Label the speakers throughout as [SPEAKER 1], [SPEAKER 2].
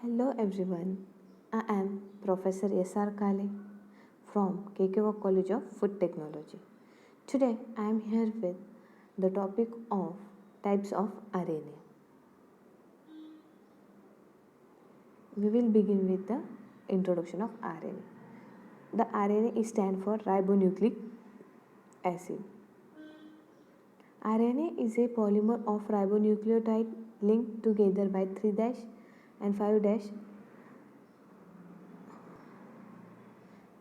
[SPEAKER 1] Hello everyone, I am Professor S.R. Kale from KKW College of Food Technology. Today I am here with the topic of types of RNA. We will begin with the introduction of RNA. The RNA is stand for ribonucleic acid. RNA is a polymer of ribonucleotide linked together by 3' and 5'.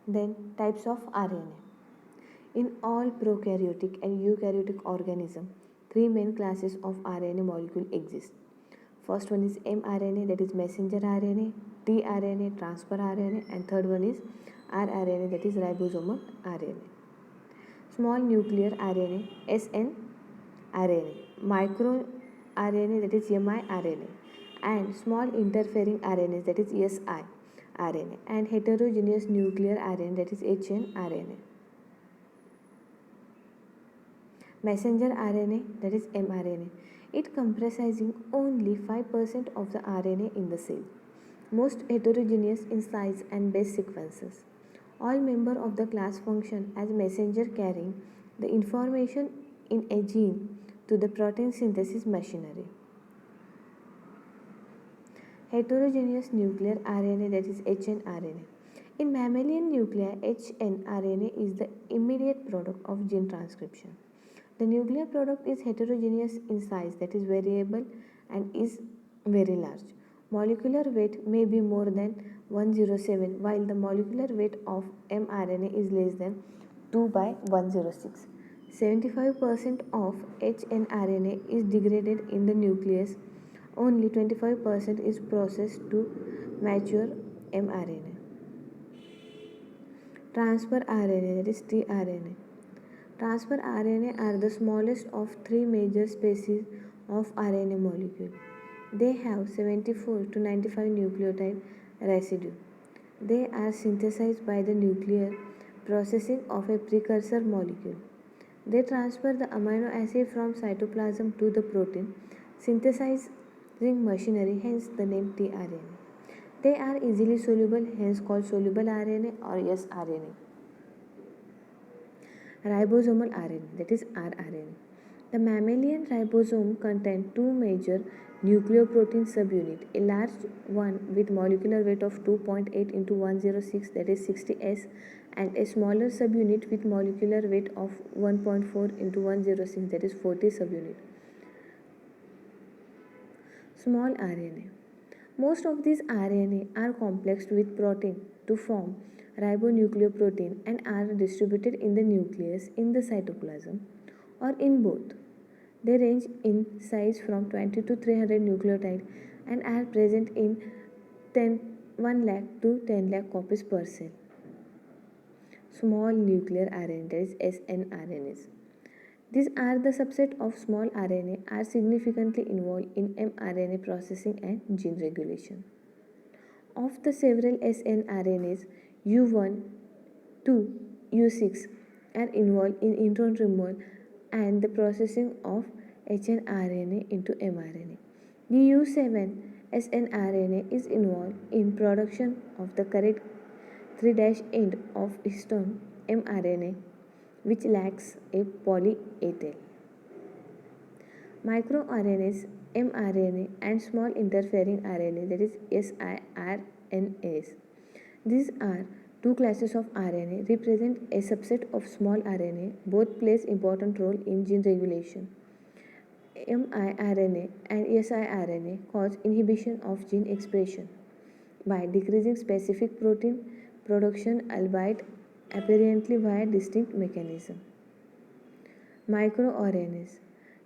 [SPEAKER 1] Then types of RNA. In all prokaryotic and eukaryotic organisms, three main classes of RNA molecule exist. First one is mRNA, that is messenger RNA, tRNA, transfer RNA, and third one is rRNA, that is ribosomal RNA. Small nuclear RNA, snRNA, micro RNA, that is miRNA, and small interfering RNA, that is siRNA, and heterogeneous nuclear RNA, that is hnRNA. Messenger RNA, that is mRNA. It comprising only 5% of the RNA in the cell. Most heterogeneous in size and base sequences. All member of the class function as messenger carrying the information in a gene to the protein synthesis machinery. Heterogeneous nuclear RNA, that is hnRNA. In mammalian nuclei, hnRNA is the immediate product of gene transcription. The nuclear product is heterogeneous in size, that is variable, and is very large. Molecular weight may be more than 107, while the molecular weight of mRNA is less than 2 by 106. 75% of hnRNA is degraded in the nucleus. Only 25% is processed to mature mRNA. Transfer RNA, that is tRNA. Transfer RNA are the smallest of three major species of RNA molecule. They have 74 to 95 nucleotide residue. They are synthesized by the nuclear processing of a precursor molecule. They transfer the amino acid from cytoplasm to the protein synthesizing machinery, hence the name tRNA. They are easily soluble, hence called soluble RNA or sRNA. Ribosomal RNA, that is rRNA. The mammalian ribosome contains two major nucleoprotein subunits, a large one with molecular weight of 2.8 into 106, that is 60S, and a smaller subunit with molecular weight of 1.4 into 106, that is 40 subunit. Small RNA. Most of these RNA are complexed with protein to form ribonucleoprotein and are distributed in the nucleus, in the cytoplasm, or in both. They range in size from 20 to 300 nucleotides and are present in 1 lakh to 10 lakh copies per cell. Small nuclear RNA, that is snRNAs. These are the subset of small RNA are significantly involved in mRNA processing and gene regulation. Of the several snRNAs, U1 to U6 are involved in intron removal and the processing of hnRNA into mRNA. The U7 snRNA is involved in production of the correct 3' end of histone mRNA, which lacks a poly A tail. MicroRNAs, mRNA, and small interfering RNA, that is siRNAs. These are two classes of RNA represent a subset of small RNA. Both plays important role in gene regulation. miRNA and siRNA cause inhibition of gene expression by decreasing specific protein production, albeit apparently via distinct mechanism. MicroRNAs,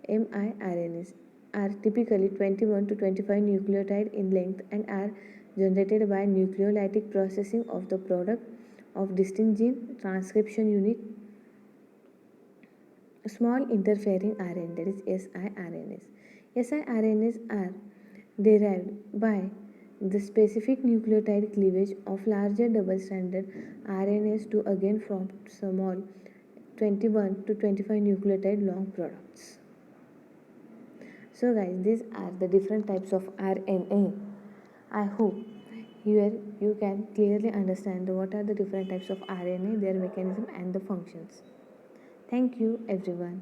[SPEAKER 1] miRNAs, are typically 21 to 25 nucleotides in length and are generated by nucleolytic processing of the product of distinct gene transcription unit. Small interfering RNA, that is siRNAs. siRNAs are derived by the specific nucleotide cleavage of larger double-stranded RNAs to again form small 21 to 25 nucleotide long products. So guys, these are the different types of RNA. I hope here you can clearly understand what are the different types of RNA, their mechanism and the functions. Thank you everyone.